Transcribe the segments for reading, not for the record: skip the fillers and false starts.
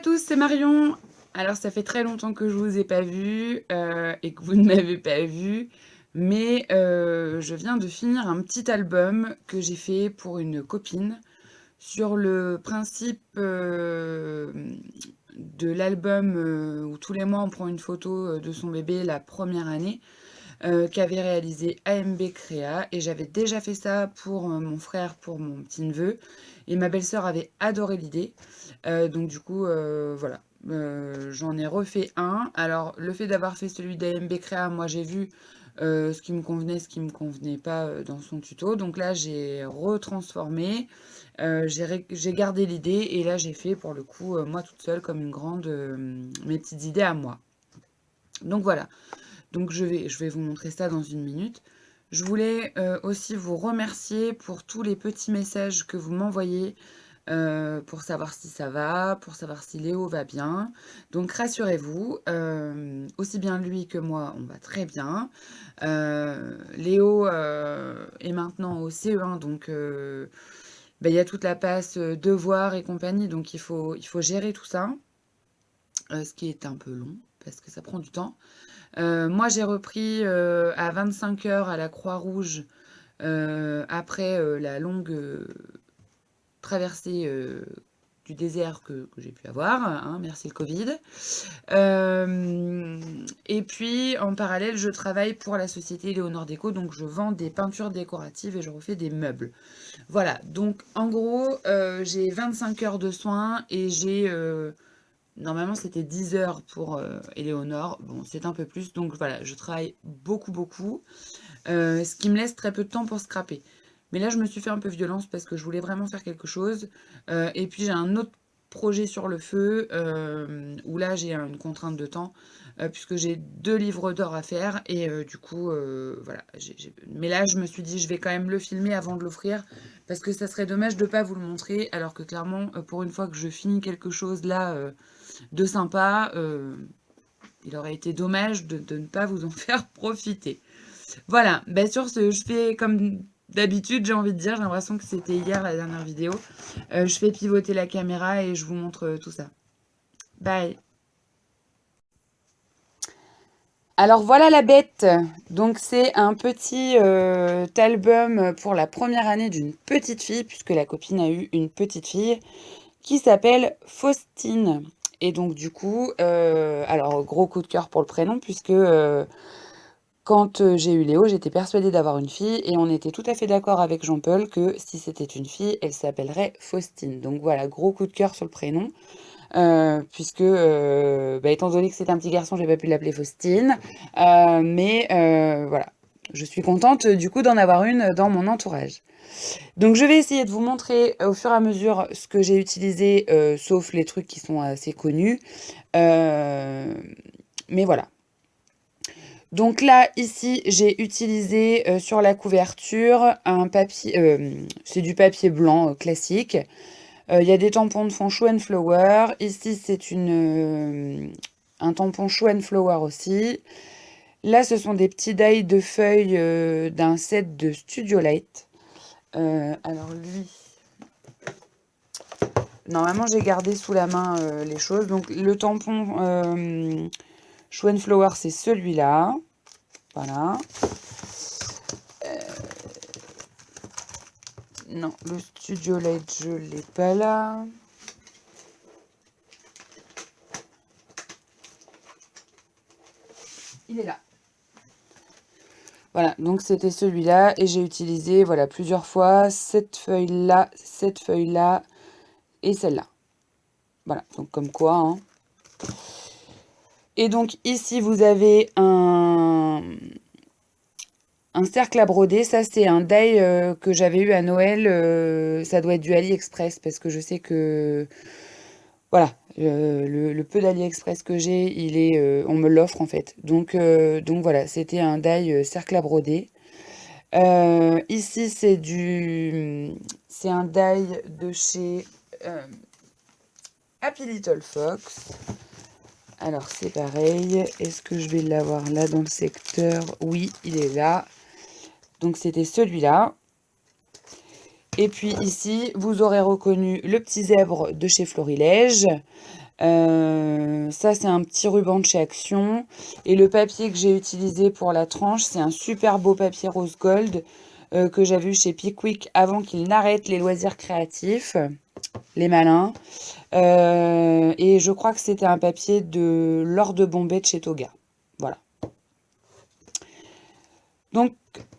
tous, c'est Marion. Alors ça fait très longtemps que je vous ai pas vu et que vous ne m'avez pas vu, mais je viens de finir un petit album que j'ai fait pour une copine sur le principe de l'album où tous les mois on prend une photo de son bébé la première année qu'avait réalisé AMB Créa, et j'avais déjà fait ça pour mon frère, pour mon petit-neveu, et ma belle-sœur avait adoré l'idée. Donc du coup, voilà. J'en ai refait un. Alors, le fait d'avoir fait celui d'AMB Créa, moi j'ai vu ce qui me convenait, ce qui me convenait pas dans son tuto. Donc là, j'ai retransformé, j'ai gardé l'idée, et là j'ai fait pour le coup, moi toute seule, comme une grande, mes petites idées à moi. Donc voilà. Donc je vais vous montrer ça dans une minute. Je voulais aussi vous remercier pour tous les petits messages que vous m'envoyez pour savoir si ça va, pour savoir si Léo va bien. Donc rassurez-vous, aussi bien lui que moi, on va très bien. Léo est maintenant au CE1, donc bah, il y a toute la passe devoirs et compagnie, donc il faut gérer tout ça, ce qui est un peu long parce que ça prend du temps. Moi, j'ai repris à 25 heures à la Croix-Rouge après la longue traversée du désert que j'ai pu avoir, hein, merci le Covid. Et puis, en parallèle, je travaille pour la société Léonore Déco, donc je vends des peintures décoratives et je refais des meubles. Voilà, donc en gros, j'ai 25 heures de soins et j'ai normalement, c'était 10 heures pour Éléonore. Bon, c'est un peu plus. Donc voilà, je travaille beaucoup, beaucoup. Ce qui me laisse très peu de temps pour scraper. Mais là, je me suis fait un peu violence parce que je voulais vraiment faire quelque chose. Et puis, j'ai un autre projet sur le feu où là, j'ai une contrainte de temps puisque j'ai 2 livres d'or à faire. Et du coup, voilà. Mais là, je me suis dit, je vais quand même le filmer avant de l'offrir parce que ça serait dommage de ne pas vous le montrer. Alors que clairement, pour une fois que je finis quelque chose là de sympa, il aurait été dommage de ne pas vous en faire profiter. Voilà, bah sur ce, je fais comme d'habitude, j'ai envie de dire, j'ai l'impression que c'était hier la dernière vidéo. Je fais pivoter la caméra et je vous montre tout ça. Bye. Alors voilà la bête. Donc c'est un petit album pour la première année d'une petite fille, puisque la copine a eu une petite fille qui s'appelle Faustine. Et donc du coup, alors gros coup de cœur pour le prénom, puisque quand j'ai eu Léo, j'étais persuadée d'avoir une fille et on était tout à fait d'accord avec Jean-Paul que si c'était une fille, elle s'appellerait Faustine. Donc voilà, gros coup de cœur sur le prénom, puisque bah, étant donné que c'est un petit garçon, j'ai pas pu l'appeler Faustine. Mais voilà, je suis contente du coup d'en avoir une dans mon entourage. Donc je vais essayer de vous montrer au fur et à mesure ce que j'ai utilisé, sauf les trucs qui sont assez connus. Mais voilà. Donc là, ici, j'ai utilisé sur la couverture un papier, c'est du papier blanc classique. Il y a des tampons de fond Show and Flower. Ici, c'est un tampon Show and Flower aussi. Là, ce sont des petits die de feuilles d'un set de Studio Light. Alors lui, normalement, j'ai gardé sous la main les choses. Donc le tampon Show and Flower, c'est celui-là. Voilà. Non, le Studio Light, je l'ai pas là. Il est là. Voilà, donc c'était celui-là et j'ai utilisé voilà plusieurs fois cette feuille-là et celle-là. Voilà, donc comme quoi. Hein. Et donc ici vous avez un cercle à broder. Ça c'est un die que j'avais eu à Noël. Ça doit être du AliExpress parce que je sais que voilà, le peu d'AliExpress que j'ai, on me l'offre en fait. Donc voilà, c'était un die cercle à broder. Ici, c'est un die de chez Happy Little Fox. Alors, c'est pareil. Est-ce que je vais l'avoir là dans le secteur? Oui, il est là. Donc, c'était celui-là. Et puis ici, vous aurez reconnu le petit zèbre de chez Florilège. Ça, c'est un petit ruban de chez Action. Et le papier que j'ai utilisé pour la tranche, c'est un super beau papier rose gold que j'avais eu chez Pickwick avant qu'ils n'arrêtent les loisirs créatifs, les malins. Et je crois que c'était un papier de l'or de Bombay de chez Toga. Voilà. Donc,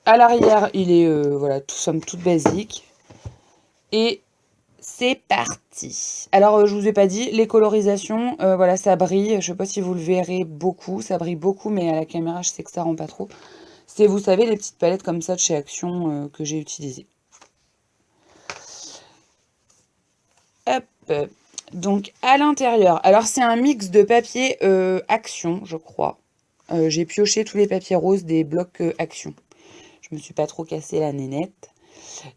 à l'arrière, il est, voilà, tout somme toute basique. Et c'est parti. Alors, je vous ai pas dit, les colorisations, voilà, ça brille. Je sais pas si vous le verrez beaucoup. Ça brille beaucoup, mais à la caméra, je sais que ça rend pas trop. C'est, vous savez, les petites palettes comme ça de chez Action que j'ai utilisées. Hop. Donc, à l'intérieur, alors c'est un mix de papier Action, je crois. J'ai pioché tous les papiers roses des blocs Action. Je me suis pas trop cassé la nénette.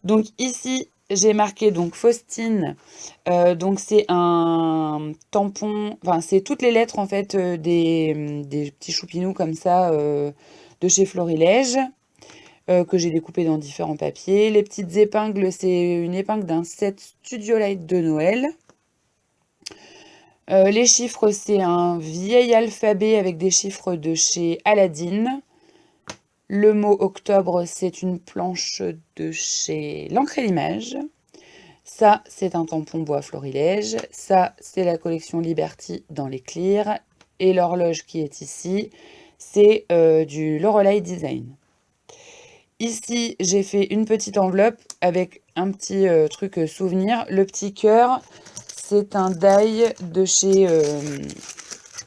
Donc ici, j'ai marqué donc Faustine. Donc c'est un tampon, enfin c'est toutes les lettres en fait des petits choupinous comme ça de chez Florilège que j'ai découpé dans différents papiers. Les petites épingles, c'est une épingle d'un set Studio Light de Noël. Les chiffres, c'est un vieil alphabet avec des chiffres de chez Aladdin. Le mot octobre, c'est une planche de chez l'encre et l'image. Ça, c'est un tampon bois florilège. Ça, c'est la collection Liberty dans les clears. Et l'horloge qui est ici, c'est du Lorelei Design. Ici, j'ai fait une petite enveloppe avec un petit truc souvenir. Le petit cœur, c'est un die de chez...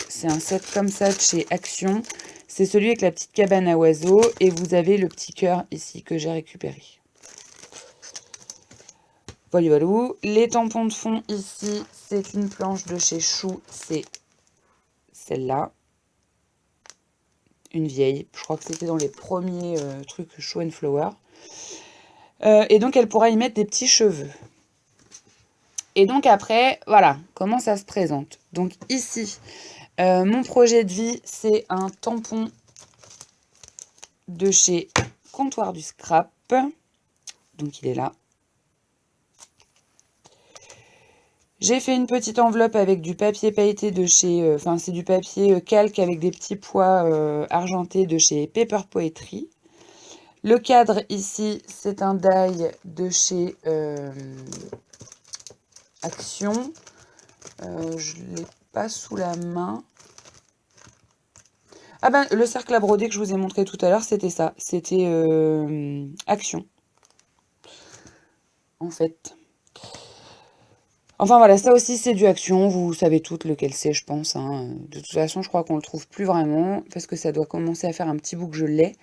c'est un set comme ça de chez Action. C'est celui avec la petite cabane à oiseaux. Et vous avez le petit cœur ici que j'ai récupéré. Voilà, voilà. Les tampons de fond ici, c'est une planche de chez Chou. C'est celle-là. Une vieille. Je crois que c'était dans les premiers trucs Show and Flower. Et donc, elle pourra y mettre des petits cheveux. Et donc après, voilà, comment ça se présente. Donc ici, mon projet de vie, c'est un tampon de chez Comptoir du Scrap. Donc il est là. J'ai fait une petite enveloppe avec du papier pailleté de chez... Enfin, c'est du papier calque avec des petits pois argentés de chez Paper Poetry. Le cadre ici, c'est un die de chez Action. Je ne l'ai pas sous la main. Ah ben, le cercle à broder que je vous ai montré tout à l'heure, c'était ça. C'était Action. En fait. Enfin voilà, ça aussi c'est du Action. Vous savez toutes lequel c'est, je pense. Hein. De toute façon, je crois qu'on le trouve plus vraiment. Parce que ça doit commencer à faire un petit bout que je l'ai.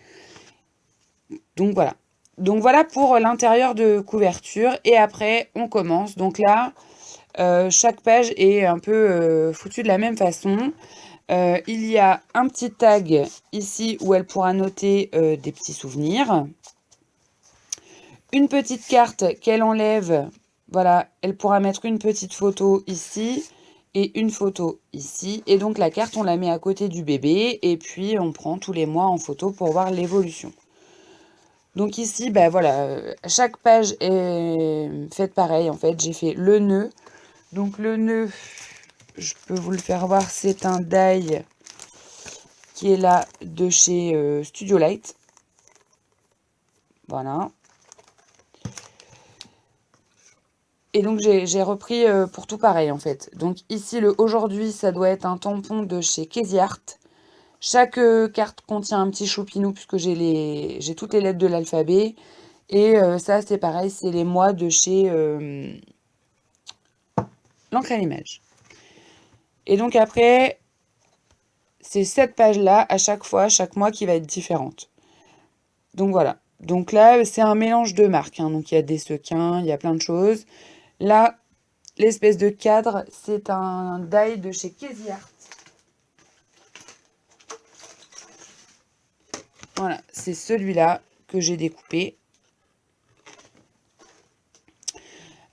Donc voilà. Donc voilà pour l'intérieur de couverture. Et après, on commence. Donc là, chaque page est un peu foutue de la même façon. Il y a un petit tag ici où elle pourra noter des petits souvenirs. Une petite carte qu'elle enlève. Voilà, elle pourra mettre une petite photo ici et une photo ici. Et donc la carte, on la met à côté du bébé et puis on prend tous les mois en photo pour voir l'évolution. Donc ici, bah voilà, chaque page est faite pareil en fait. J'ai fait le nœud. Donc le nœud, je peux vous le faire voir, c'est un die qui est là de chez Studio Light. Voilà. Et donc j'ai repris pour tout pareil en fait. Donc ici le aujourd'hui ça doit être un tampon de chez Casey Art. Chaque carte contient un petit choupinou puisque j'ai toutes les lettres de l'alphabet. Et ça c'est pareil, c'est les mois de chez l'encre à l'image. Et donc après, c'est cette page-là à chaque fois, chaque mois qui va être différente. Donc voilà. Donc là, c'est un mélange de marques. Hein. Donc il y a des sequins, il y a plein de choses. Là, l'espèce de cadre, c'est un die de chez Casey Art. Voilà, c'est celui-là que j'ai découpé.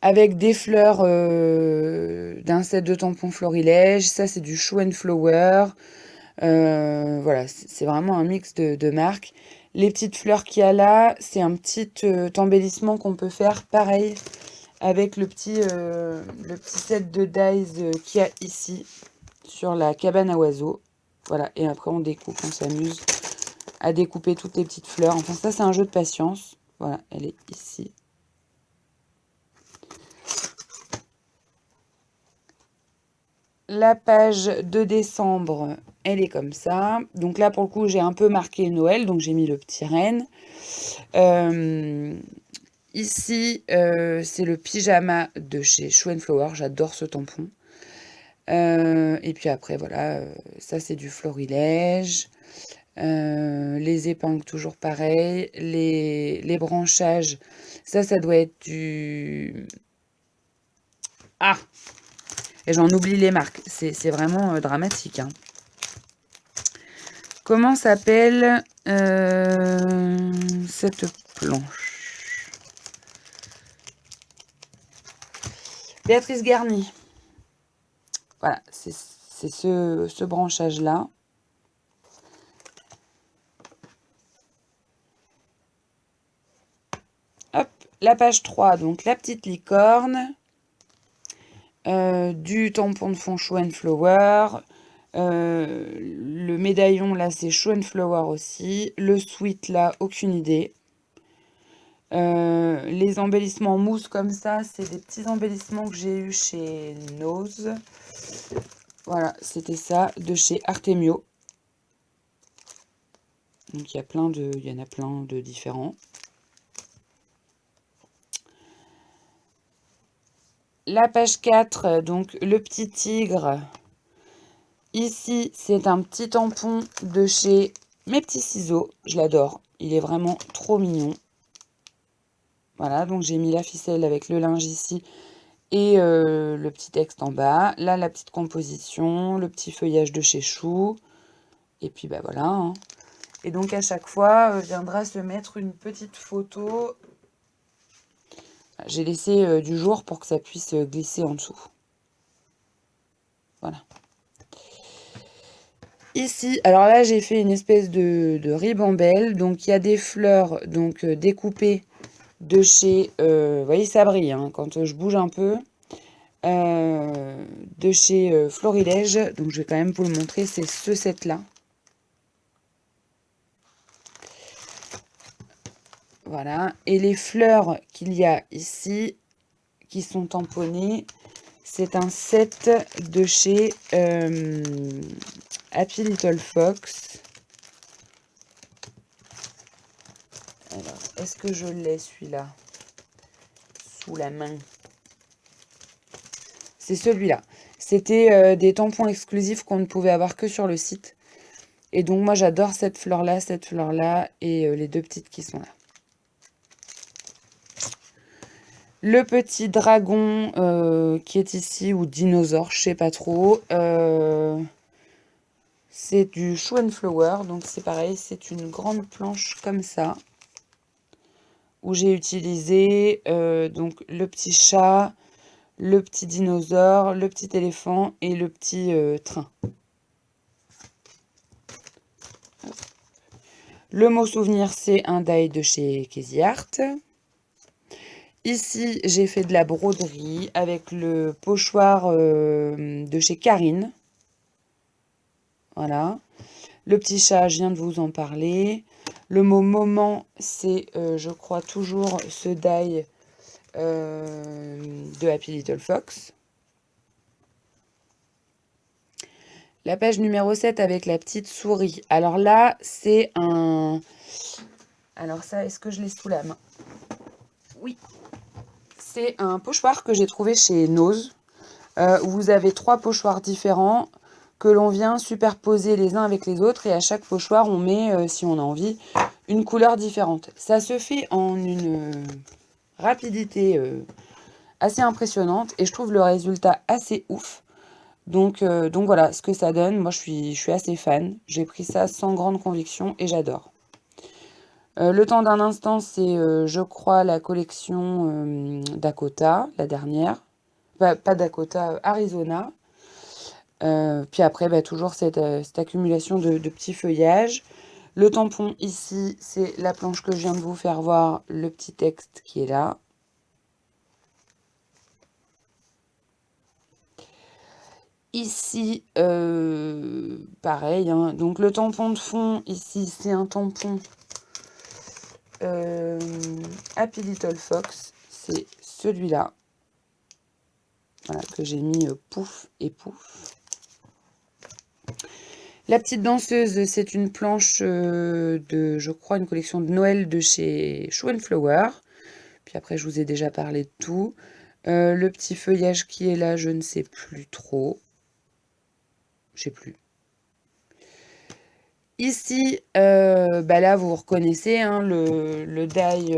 Avec des fleurs d'un set de tampons florilège. Ça, c'est du Show and Flower. Voilà, c'est vraiment un mix de marques. Les petites fleurs qu'il y a là, c'est un petit embellissement qu'on peut faire pareil avec le petit set de dies qu'il y a ici sur la cabane à oiseaux. Voilà, et après on découpe, on s'amuse à découper toutes les petites fleurs. Enfin ça c'est un jeu de patience. Voilà, elle est ici. La page de décembre, elle est comme ça. Donc là, pour le coup, j'ai un peu marqué Noël, donc j'ai mis le petit renne. Ici, c'est le pyjama de chez Show & Flower. J'adore ce tampon. Et puis après, voilà, ça c'est du florilège. Les épingles, toujours pareil. Les branchages, ça doit être du... Ah! Et j'en oublie les marques. C'est vraiment dramatique. Hein. Comment s'appelle cette planche? Béatrice Garny. Voilà, c'est ce branchage-là. Hop, la page 3, donc la petite licorne. Du tampon de fond Show & Flower. Le médaillon, là, c'est Show & Flower aussi. Le sweat, là, aucune idée. Les embellissements mousse comme ça, c'est des petits embellissements que j'ai eu chez Nose. Voilà, c'était ça, de chez Artemio. Donc il y en a plein de différents. La page 4, donc le petit tigre. Ici, c'est un petit tampon de chez Mes Petits Ciseaux. Je l'adore, il est vraiment trop mignon. Voilà, donc j'ai mis la ficelle avec le linge ici et le petit texte en bas. Là, la petite composition, le petit feuillage de chez Chou. Et puis, bah voilà. Hein. Et donc, à chaque fois, viendra se mettre une petite photo. J'ai laissé du jour pour que ça puisse glisser en dessous. Voilà. Ici, alors là, j'ai fait une espèce de ribambelle. Donc, il y a des fleurs donc découpées de chez... vous voyez, ça brille hein, quand je bouge un peu. De chez Florilège. Donc, je vais quand même vous le montrer. C'est ce set-là. Voilà. Et les fleurs qu'il y a ici, qui sont tamponnées, c'est un set de chez Happy Little Fox. Alors, est-ce que je l'ai celui-là sous la main? C'est celui-là. C'était des tampons exclusifs qu'on ne pouvait avoir que sur le site. Et donc, moi, j'adore cette fleur-là et les deux petites qui sont là. Le petit dragon qui est ici, ou dinosaure, je sais pas trop. C'est du Show & Flower, donc c'est pareil, c'est une grande planche comme ça. Où j'ai utilisé donc le petit chat, le petit dinosaure, le petit éléphant et le petit train. Le mot souvenir, c'est un die de chez Casey Art. Ici, j'ai fait de la broderie avec le pochoir de chez Karine. Voilà. Le petit chat, je viens de vous en parler. Le mot moment, c'est, je crois, toujours ce die de Happy Little Fox. La page numéro 7 avec la petite souris. Alors là, c'est un... Alors ça, est-ce que je l'ai sous la main? Oui. C'est un pochoir que j'ai trouvé chez Nose. Où vous avez 3 pochoirs différents que l'on vient superposer les uns avec les autres. Et à chaque pochoir, on met, si on a envie, une couleur différente. Ça se fait en une rapidité assez impressionnante. Et je trouve le résultat assez ouf. Donc voilà ce que ça donne. Moi, je suis assez fan. J'ai pris ça sans grande conviction et j'adore. Le temps d'un instant, c'est, je crois, la collection Dakota, la dernière. Pas Dakota, Arizona. Puis après, bah, toujours cette accumulation de petits feuillages. Le tampon ici, c'est la planche que je viens de vous faire voir, le petit texte qui est là. Ici, pareil, hein. Donc le tampon de fond, ici, c'est un tampon Happy Little Fox. C'est celui-là. Voilà, que j'ai mis pouf et pouf. La petite danseuse, c'est une planche de, je crois, une collection de Noël de chez Show & Flower. Puis après, je vous ai déjà parlé de tout. Le petit feuillage qui est là, je ne sais plus trop. Je sais plus. Ici, bah là, vous reconnaissez hein, le die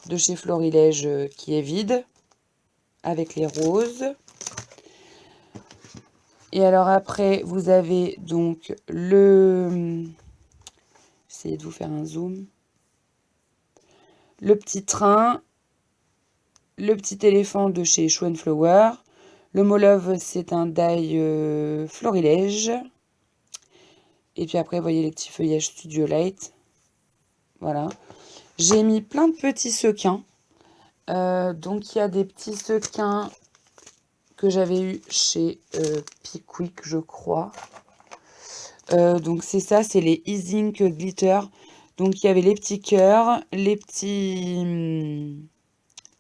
de chez Florilège qui est vide, avec les roses. Et alors après, vous avez donc le... J'essaie de vous faire un zoom. Le petit train, le petit éléphant de chez Show & Flower. Le Molove, c'est un die Florilège. Et puis après, vous voyez les petits feuillages Studio Light. Voilà. J'ai mis plein de petits sequins. Donc, il y a des petits sequins que j'avais eu chez Pickwick, je crois. Donc, c'est ça, c'est les E-Zink Glitter. Donc, il y avait les petits cœurs, les petits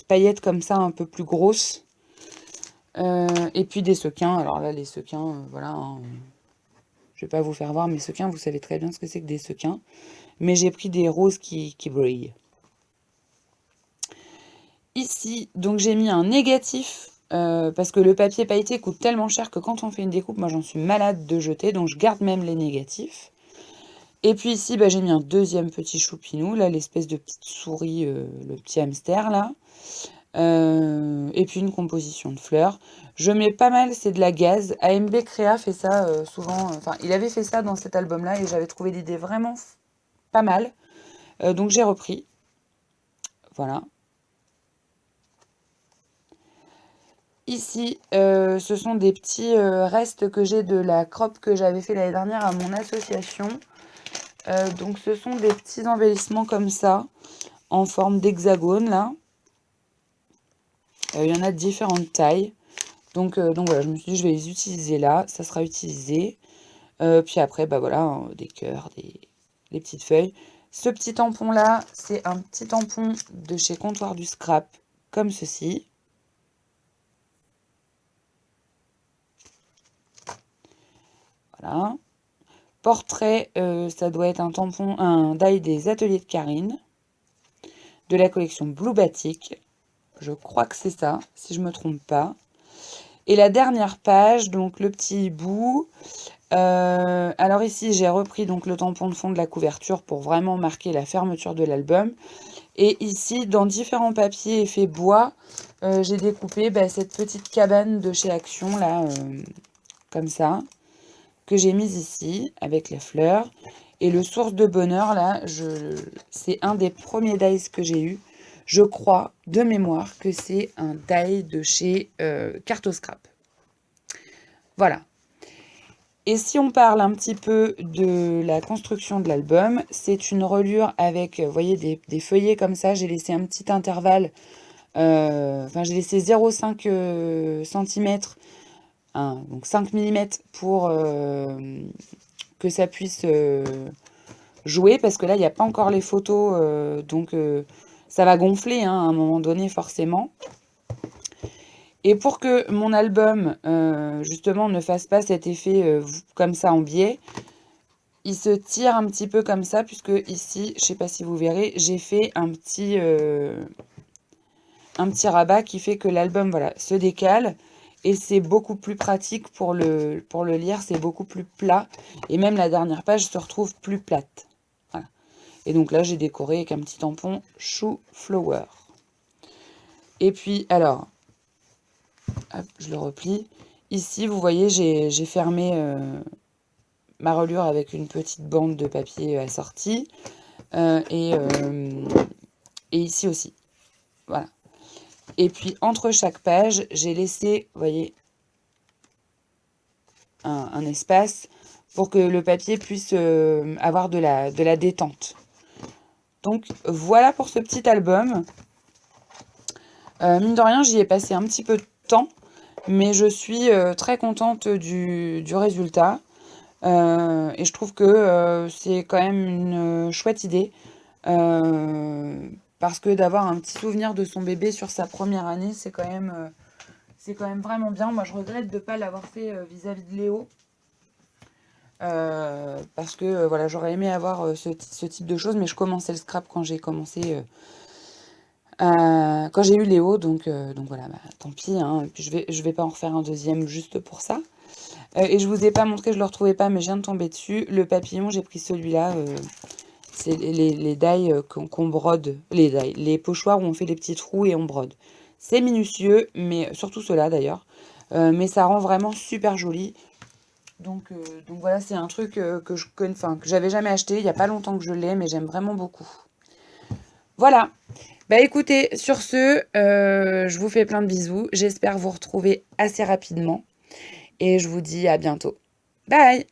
paillettes comme ça, un peu plus grosses. Et puis des sequins. Alors là, les sequins, voilà. Hein, je vais pas vous faire voir mes sequins. Vous savez très bien ce que c'est que des sequins. Mais j'ai pris des roses qui brillent. Ici, donc j'ai mis un négatif. Parce que le papier pailleté coûte tellement cher que quand on fait une découpe, moi j'en suis malade de jeter. Donc je garde même les négatifs. Et puis ici, bah, j'ai mis un deuxième petit choupinou. Là, l'espèce de petite souris, le petit hamster là. Et puis une composition de fleurs. Je mets pas mal, c'est de la gaze. AMB Créa fait ça souvent. Enfin, il avait fait ça dans cet album-là et j'avais trouvé l'idée vraiment pas mal. Donc j'ai repris. Voilà. Ici, ce sont des petits restes que j'ai de la crop que j'avais fait l'année dernière à mon association. Donc ce sont des petits embellissements comme ça, en forme d'hexagone là. Il y en a de différentes tailles. Donc voilà, je me suis dit, je vais les utiliser là, ça sera utilisé. Puis après, bah voilà, hein, des cœurs, des petites feuilles. Ce petit tampon là, c'est un petit tampon de chez Comptoir du Scrap, comme ceci. Voilà. Portrait, ça doit être un tampon, un die des ateliers de Karine, de la collection Blue Batik. Je crois que c'est ça, si je ne me trompe pas. Et la dernière page, donc le petit hibou. Alors ici, j'ai repris donc le tampon de fond de la couverture pour vraiment marquer la fermeture de l'album. Et ici, dans différents papiers effets bois, j'ai découpé cette petite cabane de chez Action, là, comme ça, que j'ai mise ici, avec les fleurs. Et le source de bonheur, là, c'est un des premiers dies que j'ai eu. Je crois, de mémoire, que c'est un die de chez Cartoscrap. Voilà. Et si on parle un petit peu de la construction de l'album, c'est une reliure avec, vous voyez, des feuillets comme ça. J'ai laissé un petit intervalle, enfin j'ai laissé 0,5 cm, donc 5 mm pour que ça puisse jouer. Parce que là, il n'y a pas encore les photos, donc ça va gonfler hein, à un moment donné forcément. Et pour que mon album, justement, ne fasse pas cet effet comme ça en biais, il se tire un petit peu comme ça, puisque ici, je ne sais pas si vous verrez, j'ai fait un petit rabat qui fait que l'album voilà, se décale. Et c'est beaucoup plus pratique pour le lire, c'est beaucoup plus plat. Et même la dernière page se retrouve plus plate. Voilà. Et donc là, j'ai décoré avec un petit tampon Chou Flower. Et puis, alors... Hop, je le replie. Ici, vous voyez, j'ai fermé ma reliure avec une petite bande de papier assortie. Et ici aussi. Voilà. Et puis, entre chaque page, j'ai laissé, vous voyez, un espace pour que le papier puisse avoir de la détente. Donc, voilà pour ce petit album. Mine de rien, j'y ai passé un petit peu de temps. mais je suis très contente du résultat. Et je trouve que c'est quand même une chouette idée. Parce que d'avoir un petit souvenir de son bébé sur sa première année, c'est quand même vraiment bien. Moi, je regrette de ne pas l'avoir fait vis-à-vis de Léo. Parce que voilà, j'aurais aimé avoir ce type de choses, mais je commençais le scrap quand j'ai commencé, quand j'ai eu Léo, donc voilà, bah, tant pis, hein. Puis je vais pas en refaire un deuxième juste pour ça. Et je vous ai pas montré, je le retrouvais pas, mais je viens de tomber dessus. Le papillon, j'ai pris celui-là. C'est les die qu'on brode, les pochoirs où on fait les petits trous et on brode. C'est minutieux, mais surtout ceux-là d'ailleurs. Mais ça rend vraiment super joli. Donc voilà, c'est un truc que je connais, enfin, que j'avais jamais acheté. Il n'y a pas longtemps que je l'ai, mais j'aime vraiment beaucoup. Voilà. Bah écoutez, sur ce, je vous fais plein de bisous. J'espère vous retrouver assez rapidement. Et je vous dis à bientôt. Bye!